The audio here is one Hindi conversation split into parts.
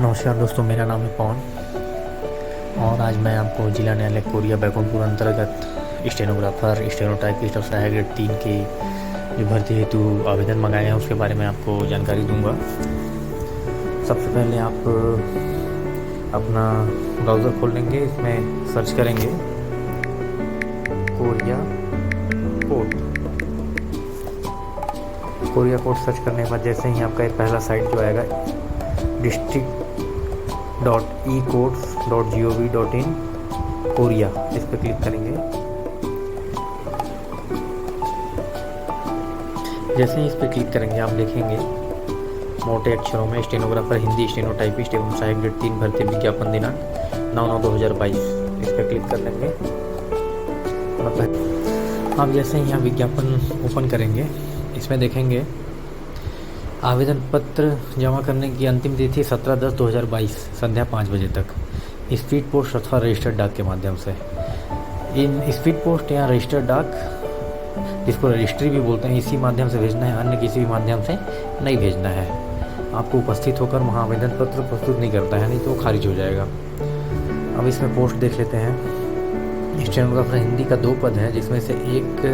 नमस्कार दोस्तों, मेरा नाम है पवन और आज मैं आपको जिला न्यायालय कोरिया बैकुंठपुर अंतर्गत स्टेनोग्राफर, स्टेनोटाइपिस्ट और सहायक ग्रेड 3 की जो भर्ती हेतु आवेदन मंगाए हैं उसके बारे में आपको जानकारी दूंगा। सबसे पहले आप अपना ब्राउज़र खोल लेंगे, इसमें सर्च करेंगे कोरिया कोर्ट सर्च करने के बाद जैसे ही आपका एक पहला साइट जो आएगा district.ecourts.gov.in कोरिया, इस पर क्लिक करेंगे। जैसे ही इस पर क्लिक करेंगे आप देखेंगे मोटे अक्षरों में स्टेनोग्राफर हिंदी, स्टेनोटाइपिस्ट एवं सहायक ग्रेड 3 भर्ती विज्ञापन दिनांक 9/9/2022, इस पर क्लिक कर लेंगे। आप जैसे ही यहाँ विज्ञापन ओपन करेंगे इसमें देखेंगे आवेदन पत्र जमा करने की अंतिम तिथि 17/10/2022 संध्या 5 बजे तक स्पीड पोस्ट अथवा रजिस्टर्ड डाक के माध्यम से। इन स्पीड पोस्ट या रजिस्टर्ड डाक, जिसको रजिस्ट्री भी बोलते हैं, इसी माध्यम से भेजना है, अन्य किसी भी माध्यम से नहीं भेजना है। आपको उपस्थित होकर वहाँ आवेदन पत्र प्रस्तुत नहीं करता है, नहीं तो खारिज हो जाएगा। अब इसमें पोस्ट देख लेते हैं। स्टेनोग्राफर हिंदी का 2 पद है, जिसमें से एक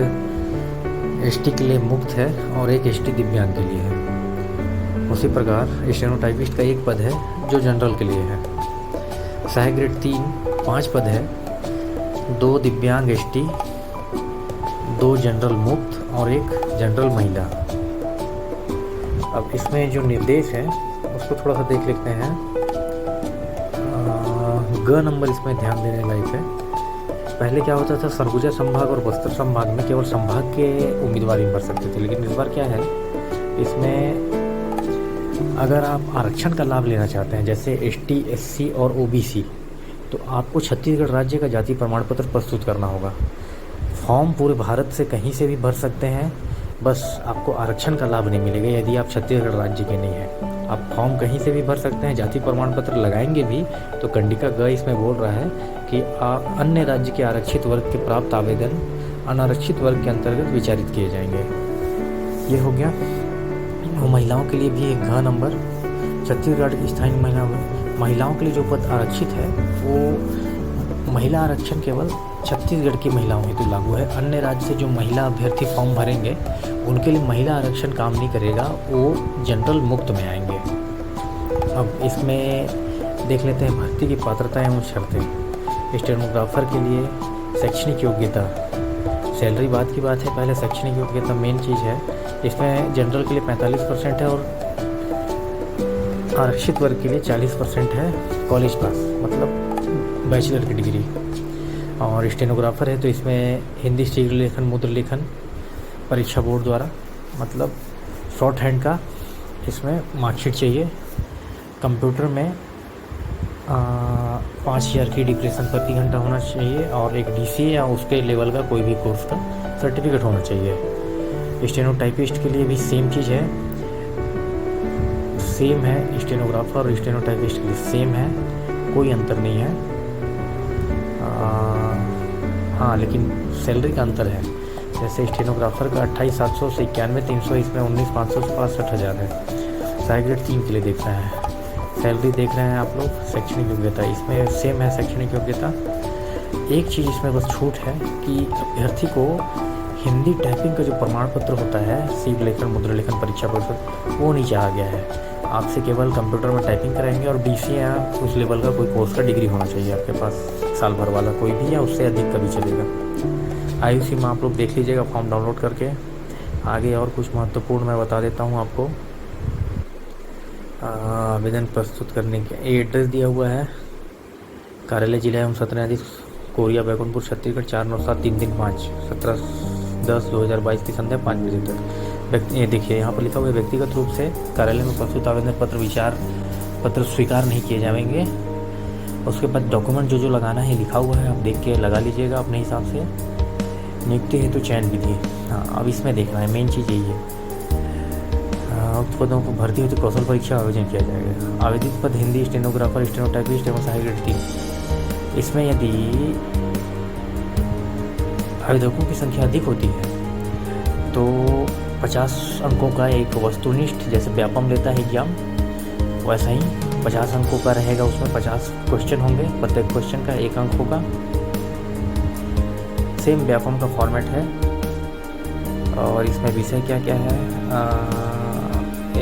एसटी के लिए मुक्त है और एक एसटी दिव्यांग के लिए है। उसी प्रकार स्टेनोटाइपिस्ट का 1 पद है जो जनरल के लिए है। सहायक ग्रेड 3 5 पद है, 2 दिव्यांग एसटी, 2 जनरल मुक्त और 1 जनरल महिला। अब इसमें जो निर्देश है उसको थोड़ा सा देख लेते हैं। ग नंबर इसमें ध्यान देने लायक है। पहले क्या होता था, सरगुजा संभाग और बस्तर संभाग में केवल संभाग के उम्मीदवार ही भर सकते थे, लेकिन इस बार क्या है, इसमें अगर आप आरक्षण का लाभ लेना चाहते हैं जैसे एसटी, एससी और ओबीसी, तो आपको छत्तीसगढ़ राज्य का जाति प्रमाण पत्र प्रस्तुत करना होगा। फॉर्म पूरे भारत से कहीं से भी भर सकते हैं, बस आपको आरक्षण का लाभ नहीं मिलेगा यदि आप छत्तीसगढ़ राज्य के नहीं हैं। आप फॉर्म कहीं से भी भर सकते हैं, जाति प्रमाण पत्र लगाएंगे भी तो कंडिका ग इसमें बोल रहा है कि आप अन्य राज्य के आरक्षित वर्ग के प्राप्त आवेदन अनारक्षित वर्ग के अंतर्गत विचारित किए जाएंगे। ये हो गया। वो महिलाओं के लिए भी एक घ नंबर, छत्तीसगढ़ की स्थानीय महिलाओं के लिए जो पद आरक्षित है वो महिला आरक्षण केवल छत्तीसगढ़ की महिलाओं हेतु लागू है। अन्य राज्य से जो महिला अभ्यर्थी फॉर्म भरेंगे उनके लिए महिला आरक्षण काम नहीं करेगा, वो जनरल मुक्त में आएंगे। अब इसमें देख लेते हैं भर्ती की पात्रता एवं शर्तें। स्टेनोग्राफर के लिए शैक्षणिक योग्यता, सैलरी बात की बात है, पहले शैक्षणिक योग्यता मेन चीज़ है। इसमें जनरल के लिए 45% है और आरक्षित वर्ग के लिए 40% है कॉलेज पास, मतलब बैचलर की डिग्री। और स्टेनोग्राफर है तो इसमें हिंदी शीघ्र लेखन, मुद्र लेखन परीक्षा बोर्ड द्वारा, मतलब शॉर्ट हैंड का इसमें मार्कशीट चाहिए। कंप्यूटर में 5000 की डिप्रेशन प्रति घंटा होना चाहिए और एक डीसीए या उसके लेवल का कोई भी कोर्स का सर्टिफिकेट होना चाहिए। स्टेनोटाइपिस्ट के लिए भी सेम चीज़ है, सेम है। स्टेनोग्राफर और स्टेनोटाइपिस्ट के लिए सेम है, कोई अंतर नहीं है। हाँ, लेकिन सैलरी का अंतर है। जैसे स्टेनोग्राफर का 28,700 से 91,300, इसमें 19,500 से 65,000 है। सहायक ग्रेड 3 के लिए देख रहे हैं, सैलरी देख रहे हैं आप लोग। शैक्षणिक योग्यता इसमें सेम है, शैक्षणिक योग्यता। एक चीज़ इसमें बस छूट है कि अभ्यर्थी को हिंदी टाइपिंग का जो प्रमाण पत्र होता है, शीघ्र लेखन, मुद्रा लेखन परीक्षा परिषद, वो नहीं चाहा गया है। आपसे केवल कंप्यूटर में टाइपिंग कराएंगे और डीसीए या उस लेवल का कोई कोर्स का डिग्री होना चाहिए आपके पास, साल भर वाला कोई भी या उससे अधिक का भी चलेगा। आयु सीमा आप लोग देख लीजिएगा फॉर्म डाउनलोड करके। आगे और कुछ महत्वपूर्ण मैं बता देता हूँ आपको। आवेदन प्रस्तुत करने के एड्रेस दिया हुआ है, कार्यालय जिला एवं सत्र न्यायाधीश कोरिया बैकुंठपुर छत्तीसगढ़ 497-335 17/10/2022 की संध्या 5 बजे तक। ये देखिए यहाँ पर लिखा हुआ है व्यक्तिगत रूप से कार्यालय में प्रस्तुत आवेदन पत्र विचार पत्र स्वीकार नहीं किए जाएंगे। उसके बाद डॉक्यूमेंट जो लगाना है लिखा हुआ है, आप देख के लगा लीजिएगा अपने हिसाब से। नियुक्ति हेतु चयन विधि, हाँ अब इसमें देखना है, मेन चीज़ यही है। उक्त पदों को भर्ती हेतु कौशल परीक्षा आयोजन किया जाएगा। आवेदित पद हिंदी, स्टेनोग्राफर, स्टेनोटाइपिस्ट एवं सहायक ग्रेड 3। इसमें यदि आवेदकों की संख्या अधिक होती है तो 50 अंकों का एक वस्तुनिष्ठ, जैसे व्यापम लेता है एग्जाम, वैसा ही 50 अंकों का रहेगा, उसमें 50 क्वेश्चन होंगे, प्रत्येक क्वेश्चन का 1 अंक होगा। सेम व्यापम का फॉर्मेट है। और इसमें विषय क्या क्या है,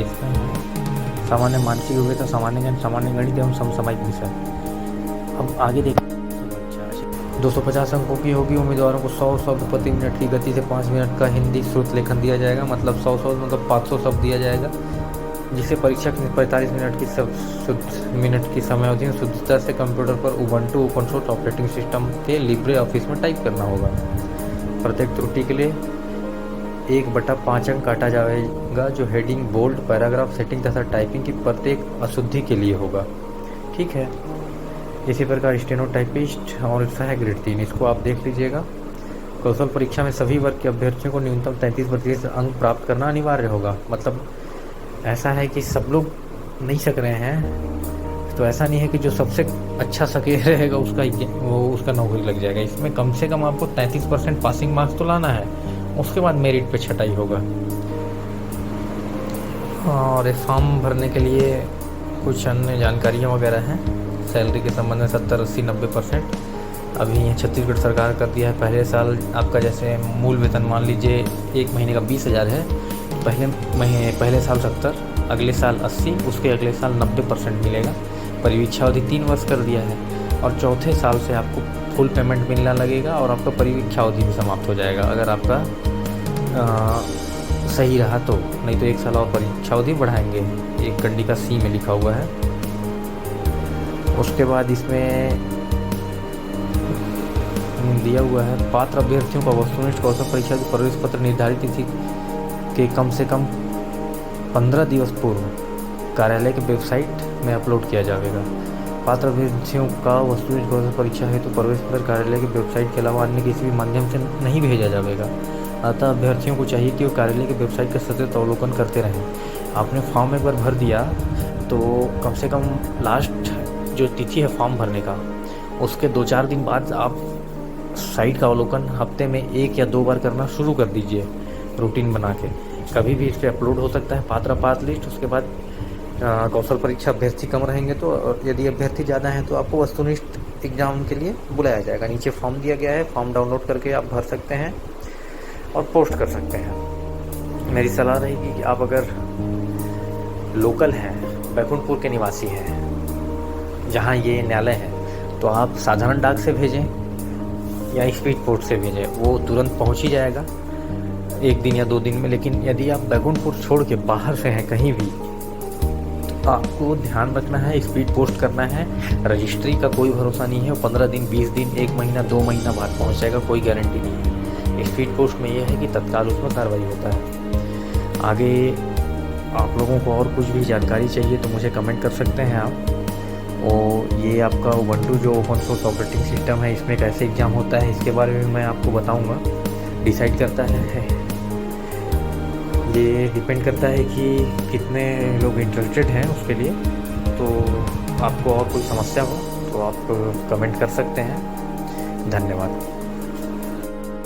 इसमें सामान्य मानसिक योग्यता, सामान्य ज्ञान, सामान्य गणित एवं समसामयिक विषय। अब आगे देखिए 250 अंकों की होगी। उम्मीदवारों को 100 शब्द प्रति मिनट की गति से 5 मिनट का हिंदी श्रुत लेखन दिया जाएगा, मतलब 100 शब्द मतलब 500 शब्द दिया जाएगा, जिसे परीक्षक ने 45 मिनट की समय अवधि में शुद्धता से कंप्यूटर पर Ubuntu open source operating system के लिब्रे ऑफिस में टाइप करना होगा। प्रत्येक त्रुटि के लिए 1/5 अंक काटा जाएगा, जो हेडिंग, बोल्ड, पैराग्राफ सेटिंग तथा टाइपिंग की प्रत्येक अशुद्धि के लिए होगा। ठीक है। इसी प्रकार स्टेनोटाइपिस्ट और सहायक ग्रेड 3, इसको आप देख लीजिएगा। कौशल परीक्षा में सभी वर्ग के अभ्यर्थियों को न्यूनतम 33% अंक प्राप्त करना अनिवार्य होगा। मतलब ऐसा है कि सब लोग नहीं सक रहे हैं, तो ऐसा नहीं है कि जो सबसे अच्छा सके रहेगा उसका नौकरी लग जाएगा। इसमें कम से कम आपको 33% पासिंग मार्क्स तो लाना है, उसके बाद मेरिट पे छटाई होगा। और फॉर्म भरने के लिए कुछ अन्य जानकारियाँ वगैरह हैं। सैलरी के संबंध में 70, 80, 90% अभी ये छत्तीसगढ़ सरकार कर दिया है। पहले साल आपका जैसे मूल वेतन मान लीजिए 1 महीने का 20,000 है, पहले साल 70, अगले साल 80, उसके अगले साल 90% मिलेगा। परिवीक्षा अवधि 3 वर्ष कर दिया है, और चौथे साल से आपको फुल पेमेंट मिलना लगेगा और आपका परिवीक्षा अवधि भी समाप्त हो जाएगा, अगर आपका सही रहा तो। नहीं तो 1 साल और परीक्षा अवधि बढ़ाएंगे, एक कंडिका सी में लिखा हुआ है। उसके बाद इसमें दिया हुआ है पात्र अभ्यर्थियों को वस्तुनिष्ठ कौशल परीक्षा की प्रवेश पत्र निर्धारित तिथि के कम से कम 15 दिवस पूर्व कार्यालय की वेबसाइट में अपलोड किया जाएगा। पात्र अभ्यर्थियों का वस्तुनिष्ठ कौशल परीक्षा हेतु प्रवेश पत्र कार्यालय की वेबसाइट के अलावा अन्य किसी भी माध्यम से नहीं भेजा जाएगा। अतः अभ्यर्थियों को चाहिए कि वो कार्यालय की वेबसाइट का सतत अवलोकन करते रहें। आपने फॉर्म एक बार भर दिया तो कम से कम लास्ट जो तिथि है फॉर्म भरने का, उसके 2-4 दिन बाद आप साइट का अवलोकन हफ्ते में 1 या 2 बार करना शुरू कर दीजिए, रूटीन बना के। कभी भी इस पर अपलोड हो सकता है पात्र लिस्ट। उसके बाद कौशल परीक्षा अभ्यर्थी कम रहेंगे तो, और यदि अभ्यर्थी ज़्यादा हैं तो आपको वस्तुनिष्ठ एग्जाम के लिए बुलाया जाएगा। नीचे फॉर्म दिया गया है, फॉर्म डाउनलोड करके आप भर सकते हैं और पोस्ट कर सकते हैं। मेरी सलाह रहेगी कि आप अगर लोकल हैं, बैकुंठपुर के निवासी हैं जहाँ ये न्यायालय है, तो आप साधारण डाक से भेजें या स्पीड पोस्ट से भेजें, वो तुरंत पहुँच ही जाएगा 1 दिन या 2 दिन में। लेकिन यदि आप बैकुंठपुर छोड़ के बाहर से हैं कहीं भी, तो आपको ध्यान रखना है, स्पीड पोस्ट करना है। रजिस्ट्री का कोई भरोसा नहीं है, वो 15 दिन, 20 दिन, 1 महीना, 2 महीना बाद पहुँच जाएगा, कोई गारंटी नहीं है। स्पीड पोस्ट में ये है कि तत्काल उसमें कार्रवाई होता है। आगे आप लोगों को और कुछ भी जानकारी चाहिए तो मुझे कमेंट कर सकते हैं आप। और ये आपका उबंटू जो ओपन सोर्स ऑपरेटिंग सिस्टम है, इसमें कैसे एग्ज़ाम होता है इसके बारे में मैं आपको बताऊंगा। डिसाइड करता है, ये डिपेंड करता है कि कितने लोग इंटरेस्टेड हैं उसके लिए। तो आपको और कोई समस्या हो तो आप कमेंट कर सकते हैं। धन्यवाद।